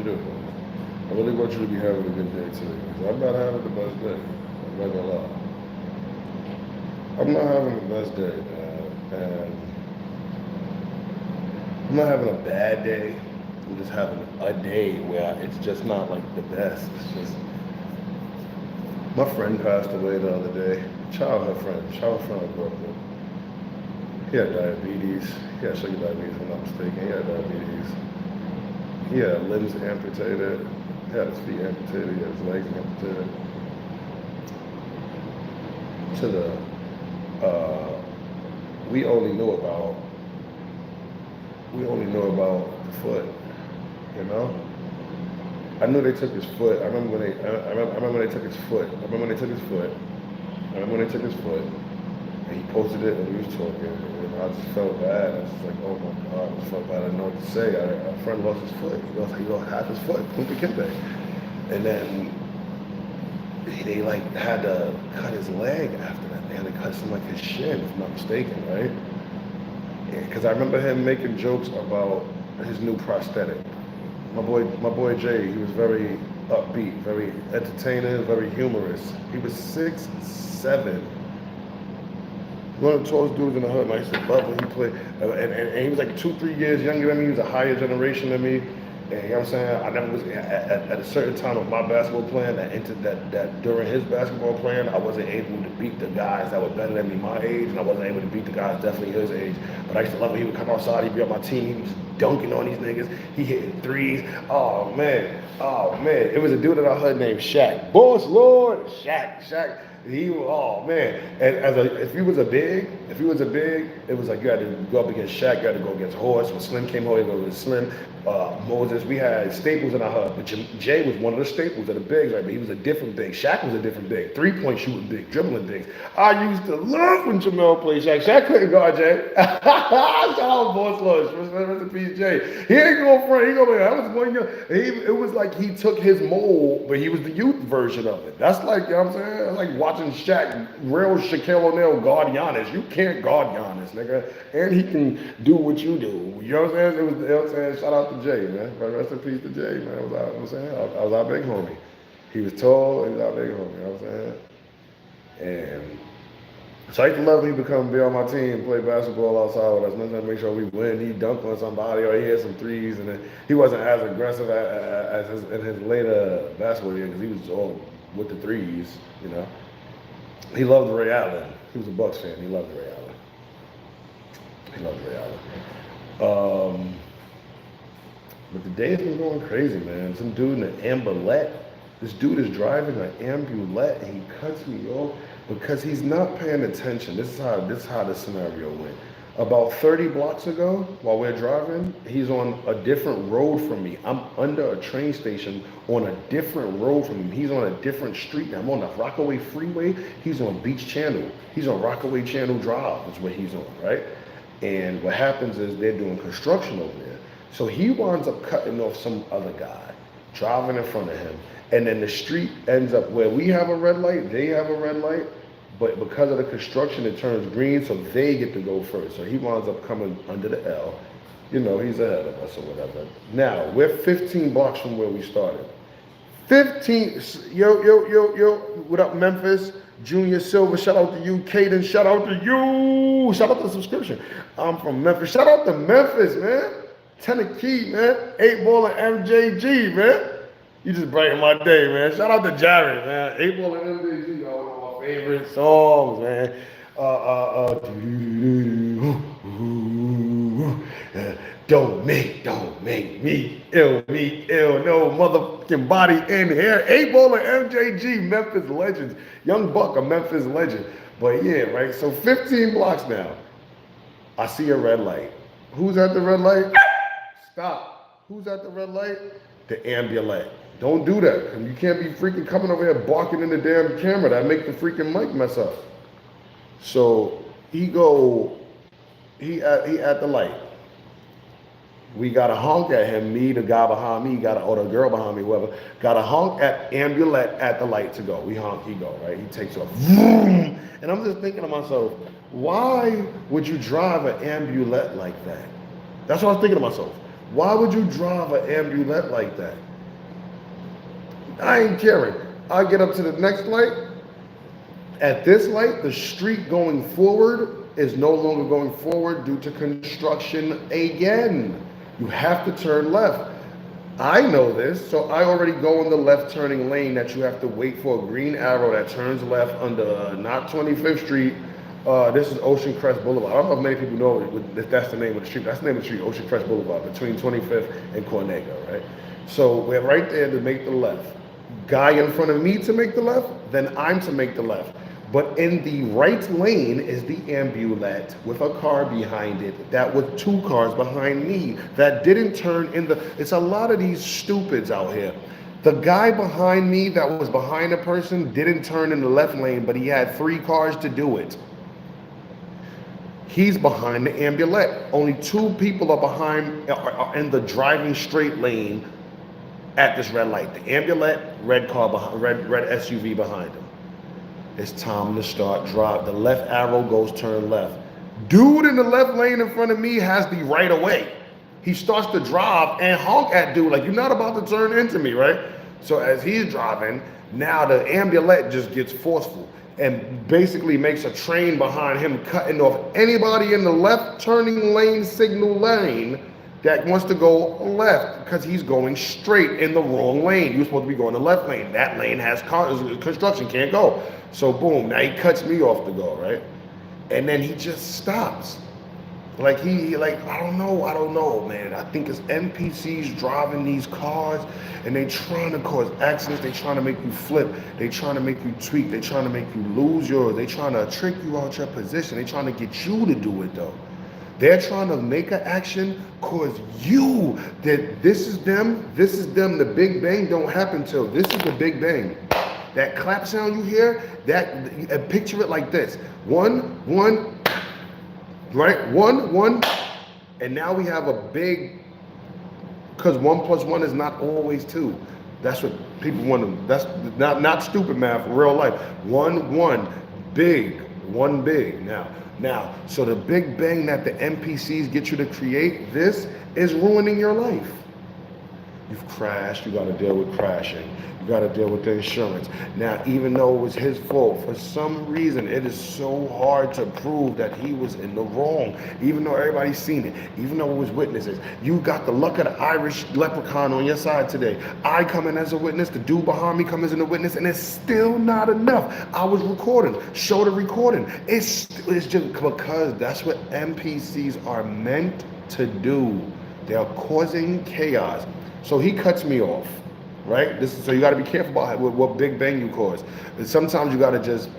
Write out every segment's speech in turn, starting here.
do. I really want you to be having a good day today. 'Cause I'm not having the best day. I'm not gonna lie. I'm not having the best day, man. And I'm not having a bad day. I'm just having a day where it's just not like the best. It's just my friend passed away the other day. Childhood friend I grew up with. He had diabetes. He had sugar diabetes, if I'm not mistaken. He had diabetes. He had limbs amputated. He had his feet amputated. He had his legs amputated. To uh, we only knew about the foot. You know. I knew they took his foot. I remember when they took his foot. I remember when they took his foot. I remember when they took his foot. And he posted it and we was talking. And I just felt bad. I was just like, oh my God, I just felt bad. I didn't know what to say. A friend lost his foot. He lost half his foot, Punta Kinte. And then they like had to cut his leg after that. They had to cut some like his shin, if I'm not mistaken, right? Because I remember him making jokes about his new prosthetic. My boy Jay, he was very upbeat, very entertaining, very humorous. He was 6'7". One of the tallest dudes in the hood. And I used to love when he played. And he was like 2-3 years younger than me. He was a higher generation than me. And you know what I'm saying? I never was at a certain time of my basketball playing that during his basketball playing, I wasn't able to beat the guys that were better than me my age, and I wasn't able to beat the guys definitely his age. But I used to love when he would come outside, he'd be on my team, he was dunking on these niggas, he hitting threes. Oh man. It was a dude in our hood named Shaq. Boss Lord, Shaq. Oh man. And if he was a big, it was like you had to go up against Shaq, you had to go against Horse. When Slim came home, you go with Slim, Moses. We had staples in our hood, but Jay was one of the staples of the bigs, right? But he was a different big. Shaq was a different big. 3-point shooting big, dribbling bigs. I used to love when Jamel played Shaq. Shaq couldn't guard Jay. Shout out Boss Lord. Rest in peace, Jay. He ain't going front. He going to that was one year. It was like he took his mold, but he was the youth version of it. That's like, you know what I'm saying? That's like watching Shaq, real Shaquille O'Neal guard Giannis. You can't guard Giannis, nigga. And he can do what you do. You know what I'm saying? You know what I'm saying? Shout out to Jay, man. Rest in peace to Jay, man. I was our big homie. He was tall, he was our big homie, you know what I'm saying? And so I used to love when he would be on my team, play basketball outside with us, nothing to make sure we win. He'd dunk on somebody or he hit some threes, and then he wasn't as aggressive in his later basketball year because he was all with the threes, you know. He loved Ray Allen. He was a Bucks fan. He loved Ray Allen. But the day's been going crazy, man. Some dude in an ambulette. This dude is driving an ambulette and he cuts me off because he's not paying attention. This is how the scenario went. About 30 blocks ago, while we're driving, he's on a different road from me. I'm under a train station on a different road from him. He's on a different street. I'm on the Rockaway Freeway. He's on Beach Channel. He's on Rockaway Channel Drive is what he's on, right? And what happens is they're doing construction over there. So he winds up cutting off some other guy, driving in front of him. And then the street ends up where we have a red light, they have a red light. But because of the construction, it turns green, so they get to go first. So he winds up coming under the L. You know, he's ahead of us or whatever. Now, we're 15 blocks from where we started. 15, yo, what up, Memphis? Junior Silver, shout out to you. Caden, shout out to you. Shout out to the subscription. I'm from Memphis. Shout out to Memphis, man. Tennessee, man. 8Ball and MJG, man. You just brighten my day, man. Shout out to Jared, man. 8Ball and MJG, one of my favorite songs, man. Don't make me ill, no motherfucking body in here. 8Ball and MJG, Memphis legends. Young Buck, a Memphis legend. But yeah, right, so 15 blocks now. I see a red light. Who's at the red light? Stop. Who's at the red light? The ambulance. Don't do that. You can't be freaking coming over here barking in the damn camera. That make the freaking mic mess up. So he at the light. We got a honk at him, me, the guy behind me, or the girl behind me, whoever, got a honk at ambulette at the light to go. We honk, he go, right? He takes off. Vroom. And I'm just thinking to myself, why would you drive an ambulette like that? That's what I was thinking to myself. Why would you drive an ambulette like that? I ain't caring. I get up to the next light. At this light, the street going forward is no longer going forward due to construction again. You have to turn left. I know this, so I already go in the left turning lane that you have to wait for a green arrow that turns left under not 25th Street. This is Ocean Crest Boulevard. I don't know if many people know if that's the name of the street. That's the name of the street, Ocean Crest Boulevard, between 25th and Cornega, right? So we're right there to make the left. Guy in front of me to make the left, then I'm to make the left. But in the right lane is the ambulette with a car behind it that was two cars behind me that didn't turn in the. It's a lot of these stupids out here. The guy behind me that was behind a person didn't turn in the left lane, but he had three cars to do it. He's behind the ambulette. Only two people are behind, are in the driving straight lane at this red light. The ambulette, red car behind, red SUV behind him. It's time to start drive. The left arrow goes turn left. Dude in the left lane in front of me has the right of way. He starts to drive and honk at dude like, you're not about to turn into me, right? So as he's driving, now the ambulette just gets forceful and basically makes a train behind him, cutting off anybody in the left turning lane signal lane that wants to go left because he's going straight in the wrong lane. You're supposed to be going the left lane. That lane has construction, can't go. So boom, now he cuts me off to go, right? And then he just stops. Like I don't know, man. I think it's NPCs driving these cars and they trying to cause accidents. They trying to make you flip. They trying to make you tweak. They trying to make you lose yours. They trying to trick you out your position. They trying to get you to do it though. They're trying to make an action cause you, that this is them, the Big Bang don't happen till, this is the Big Bang. That clap sound you hear, that, picture it like this. One, right? One, and now we have a big, because 1 + 1 is not always 2. That's what people want to, that's not stupid math, real life. One, big, one big. Now, so the Big Bang that the NPCs get you to create, this is ruining your life. You've crashed, you gotta deal with crashing. You gotta deal with the insurance. Now, even though it was his fault, for some reason, it is so hard to prove that he was in the wrong. Even though everybody's seen it, even though it was witnesses. You got the luck of the Irish leprechaun on your side today. I come in as a witness, the dude behind me comes as a witness, and it's still not enough. I was recording, show the recording. It's just because that's what NPCs are meant to do. They are causing chaos. So he cuts me off, right? So you got to be careful about what Big Bang you cause. And sometimes you got to just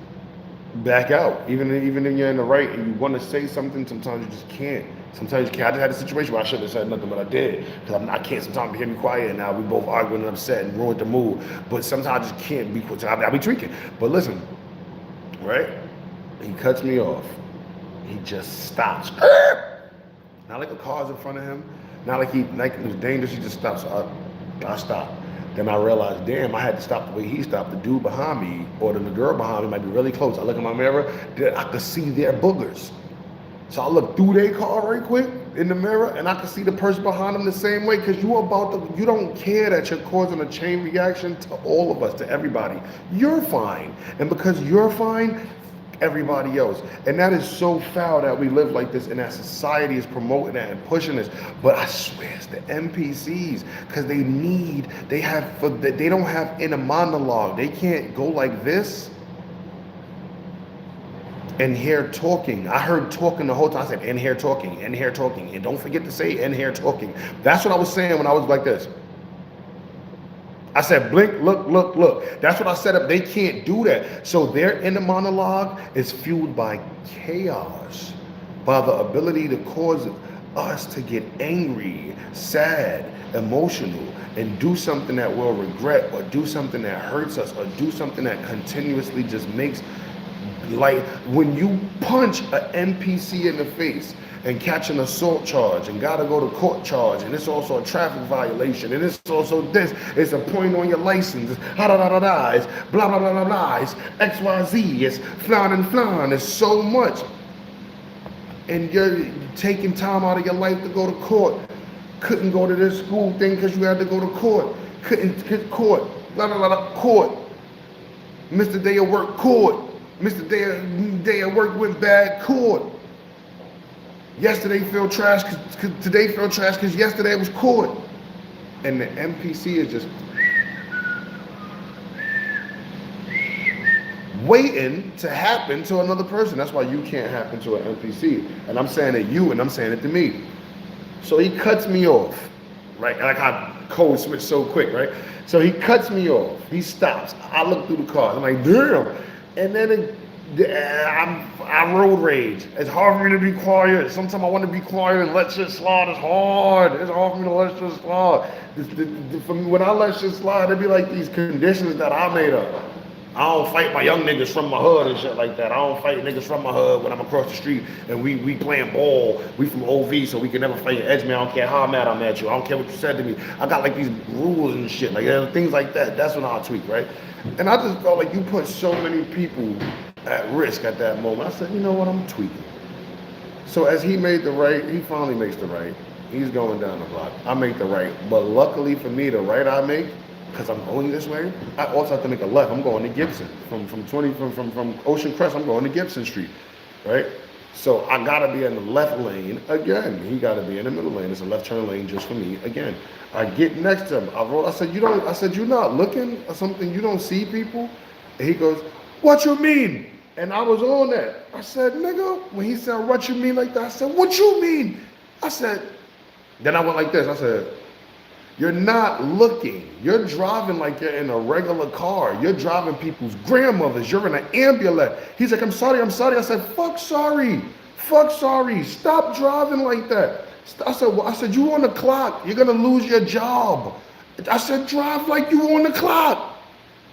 back out. Even if you're in the right and you want to say something, sometimes you just can't. Sometimes you can't. I just had a situation where I shouldn't have said nothing, but I did. Because I can't sometimes hear me quiet and now we both arguing and upset and ruined the mood. But sometimes I just can't be quick. I'll be tweaking. But listen, right? He cuts me off. He just stops. Not like the car's in front of him. Not like it was dangerous, he just stopped. So I stopped. Then I realized, damn, I had to stop the way he stopped. The dude behind me or the girl behind me might be really close. I look in my mirror, I could see their boogers. So I look through their car right quick in the mirror and I could see the person behind them the same way because you don't care that you're causing a chain reaction to all of us, to everybody. You're fine. And because you're fine, everybody else. And that is so foul that we live like this and that society is promoting that and pushing this. But I swear it's the NPCs because they don't have inner monologue. They can't go like this and hear talking. I heard talking the whole time. I said, and hear talking, and hear talking. And don't forget to say, and hear talking. That's what I was saying when I was like this. I said, blink, look. That's what I set up. They can't do that. So their inner monologue is fueled by chaos, by the ability to cause us to get angry, sad, emotional, and do something that we'll regret, or do something that hurts us, or do something that continuously just makes, like when you punch an NPC in the face and catch an assault charge and gotta go to court charge, and it's also a traffic violation, and it's also this, it's a point on your license, it's it's blah blah blah blah blah, it's XYZ, it's flan, it's so much. And you're taking time out of your life to go to court. Couldn't go to this school thing because you had to go to court. Couldn't get court. blah, blah, blah, blah, court. Mr. Day of work, court. Mr. Day of work went bad, court. Yesterday felt trash, cause today felt trash, because yesterday was court. And the MPC is just waiting to happen to another person. That's why you can't happen to an NPC. And I'm saying it you, and I'm saying it to me. So he cuts me off, right? Like I code switch so quick, right? So he cuts me off. He stops. I look through the car. I'm like, damn. And then I road rage. It's hard for me to be quiet. Sometimes I want to be quiet and let shit slide. It's hard. It's hard for me to let shit slide. For me, when I let shit slide, it'd be like these conditions that I made up. I don't fight my young niggas from my hood and shit like that. I don't fight niggas from my hood when I'm across the street and we playing ball. We from OV, so we can never fight edge me. I don't care how mad I'm at you. I don't care what you said to me. I got like these rules and shit, like things like that. That's when I'll tweak, right? And I just felt like you put so many people at risk at that moment. I said, you know what, I'm tweaking. So as he made the right, he finally makes the right. He's going down the block. I make the right. But luckily for me, the right I make, because I'm going this way, I also have to make a left. I'm going to Gibson. From Ocean Crest, I'm going to Gibson Street, right? So I gotta be in the left lane again. He gotta be in the middle lane. It's a left turn lane just for me again. I get next to him. I said, you're not looking or something? You don't see people? And he goes, what you mean? And I was on that. I said, nigga, when he said, what you mean like that? I said, what you mean? I said, then I went like this. I said, you're not looking. You're driving like you're in a regular car. You're driving people's grandmothers. You're in an ambulance. He's like, I'm sorry. I said, fuck sorry. Stop driving like that. I said, you on the clock. You're going to lose your job. I said, drive like you on the clock.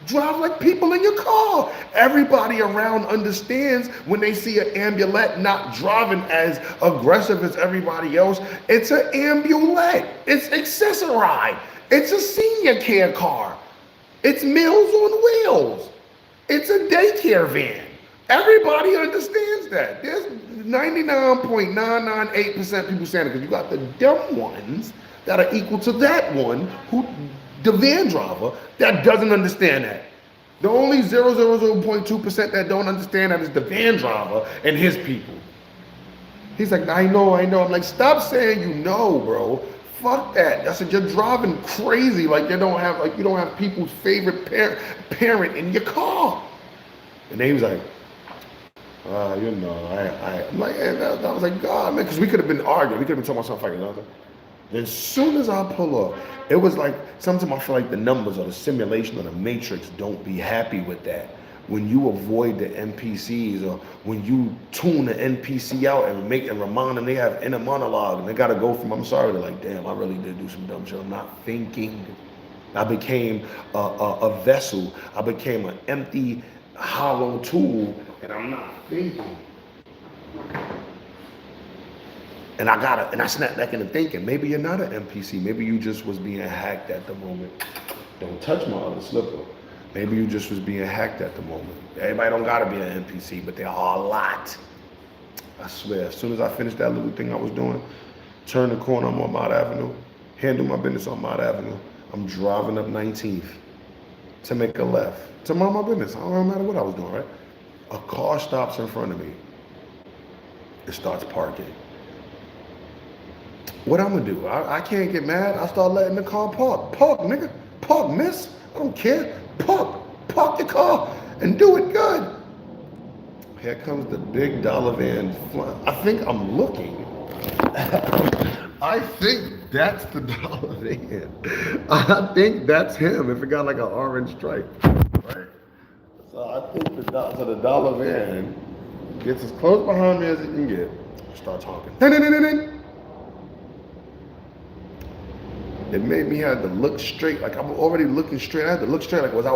Drive like people in your car. Everybody around understands when they see an ambulette not driving as aggressive as everybody else. It's an ambulette. It's accessorized. It's a senior care car. It's Meals on Wheels. It's a daycare van. Everybody understands that. There's 99.998% people saying it, because you got the dumb ones that are equal to that one who, the van driver, that doesn't understand that. The only 0.2% that don't understand that is the van driver and his people. He's like, I know. I'm like, stop saying you know, bro. Fuck that. I said, you're driving crazy like you don't have people's favorite parent in your car. And then he was like, I'm like, and I was like, God, man, because we could have been arguing. We could have been talking about something like that. As soon as I pull up, it was like, sometimes I feel like the numbers or the simulation or the matrix don't be happy with that. When you avoid the NPCs, or when you tune the NPC out and remind them they have inner monologue and they got to go from, I'm sorry, to like, damn, I really did do some dumb shit. I'm not thinking. I became a vessel. I became an empty, hollow tool, and I'm not thinking. And I snapped back into thinking, maybe you're not an NPC. Maybe you just was being hacked at the moment. Don't touch my other slipper. Maybe you just was being hacked at the moment. Everybody don't gotta be an NPC, but there are a lot. I swear, as soon as I finished that little thing I was doing, turn the corner, I'm on Mott Avenue, handle my business on Mott Avenue. I'm driving up 19th to make a left, to mind my business. I don't matter what I was doing, right? A car stops in front of me. It starts parking. What I'm gonna do? I can't get mad. I start letting the car park. Park, nigga. Park, miss. I don't care. Park the car and do it good. Here comes the big dollar van flying. I think I'm looking. I think that's the dollar van. I think that's him if it got like an orange stripe, right? So I think the dollar van gets as close behind me as it can get. Start talking. It made me have to look straight, like I'm already looking straight. I had to look straight, like was I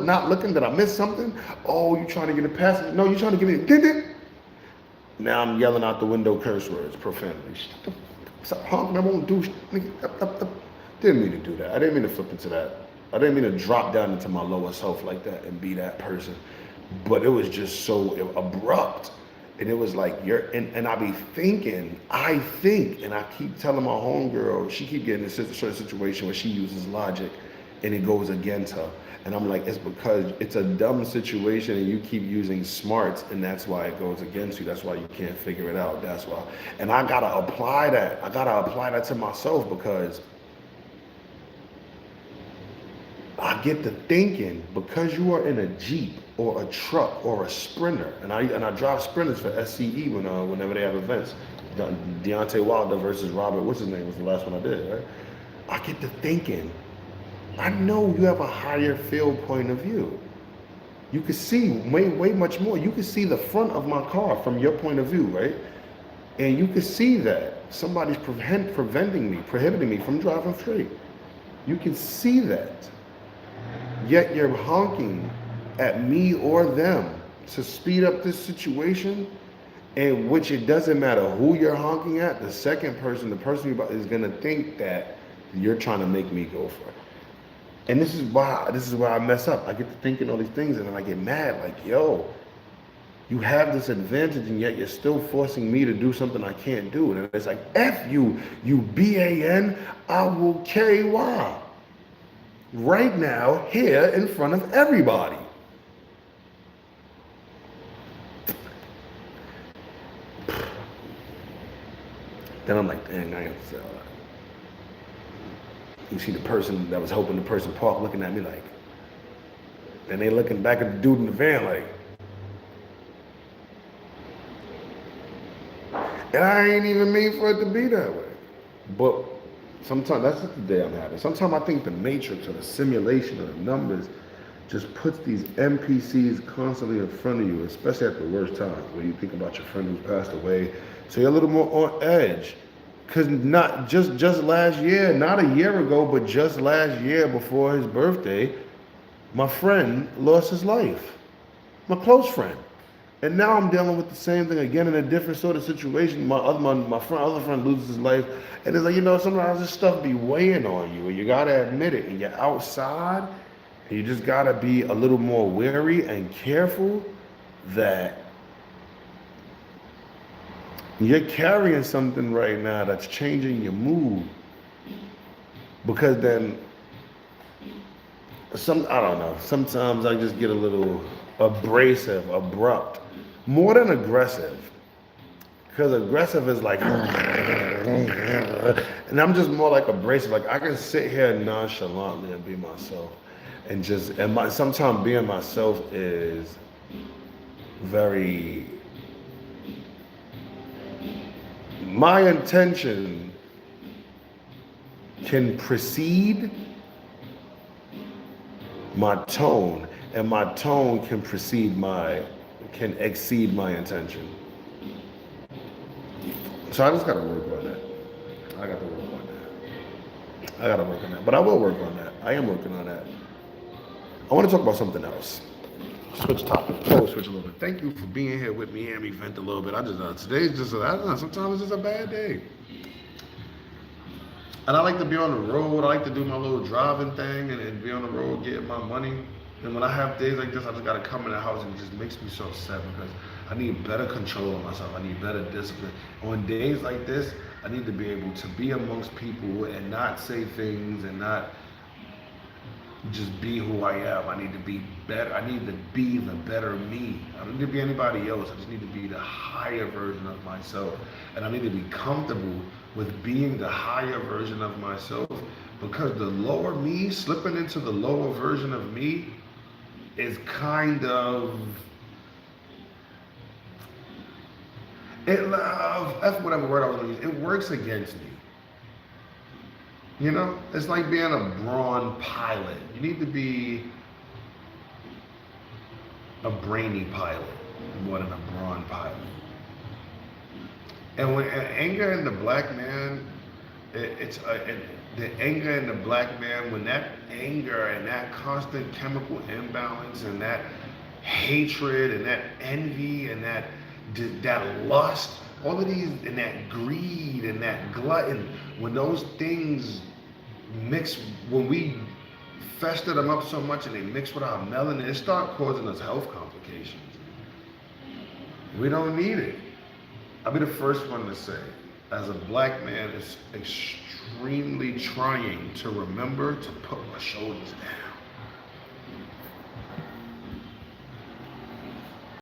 not looking? Did I miss something? Oh, you trying to get a pass? No, you trying to give me a ding. Now I'm yelling out the window curse words, profanity. Stop honking, I won't do. Didn't mean to do that. I didn't mean to flip into that. I didn't mean to drop down into my lower self like that and be that person. But it was just so abrupt. And it was like, and I be thinking, and I keep telling my homegirl, she keep getting in a situation where she uses logic. and it goes against her. And I'm like, it's because it's a dumb situation and you keep using smarts, and that's why it goes against you. That's why you can't figure it out. That's why. And I gotta apply that. I gotta apply that to myself, because I get to thinking, because you are in a Jeep or a truck or a Sprinter, and I drive Sprinters for SCE whenever they have events. Deontay Wilder versus Robert, what's his name, was the last one I did, right? I get to thinking, I know you have a higher field point of view. You can see way much more. You can see the front of my car from your point of view, right? And you can see that somebody's prohibiting me from driving straight. You can see that. Yet you're honking at me or them to speed up this situation, in which it doesn't matter who you're honking at. The second person, the person is gonna think that you're trying to make me go for it. And this is why I mess up. I get to thinking all these things, and then I get mad, like, yo, you have this advantage, and yet you're still forcing me to do something I can't do. And it's like, F you, you BAN, I will KY. Right now, here in front of everybody. Then I'm like, dang, I am so. You see the person that was helping the person park looking at me like, then they looking back at the dude in the van like, and I ain't even mean for it to be that way. But sometimes, that's just the day I'm having. Sometimes I think the matrix or the simulation of the numbers just puts these NPCs constantly in front of you, especially at the worst times, when you think about your friend who's passed away. So you're a little more on edge. Because not just last year, not a year ago, but just last year before his birthday, my friend lost his life. My close friend. And now I'm dealing with the same thing again in a different sort of situation. My other friend loses his life. And it's like, sometimes this stuff be weighing on you, and you gotta admit it. And you're outside, and you just gotta be a little more wary and careful that you're carrying something right now that's changing your mood. Because then, I don't know, sometimes I just get a little abrasive, abrupt, more than aggressive. Because aggressive is like, and I'm just more like abrasive. Like, I can sit here nonchalantly and be myself. Sometimes being myself is very, my intention can precede my tone, and my tone can exceed my intention. So I just gotta work on that. I gotta work on that. But I will work on that. I am working on that. I want to talk about something else. Switch topic. Switch a little bit. Thank you for being here with me and me vent a little bit. Today's just, I don't know, sometimes it's just a bad day. And I like to be on the road. I like to do my little driving thing and be on the road getting my money. And when I have days like this, I just gotta come in the house, and it just makes me so upset, because I need better control of myself. I need better discipline. On days like this, I need to be able to be amongst people and not say things and not just be who I am. I need to be better. I need to be the better me. I don't need to be anybody else. I just need to be the higher version of myself. And I need to be comfortable with being the higher version of myself, because the lower me, slipping into the lower version of me, is kind of, that's whatever word I was going to use, it works against me. It's like being a brawn pilot. You need to be a brainy pilot more than a brawn pilot. And when anger in the black man, the anger in the black man, when that anger and that constant chemical imbalance and that hatred and that envy and that lust, all of these, and that greed and that glutton, when those things mix, when we fester them up so much and they mix with our melanin, it starts causing us health complications. We don't need it. I'll be the first one to say, as a black man, it's extremely trying to remember to put my shoulders down.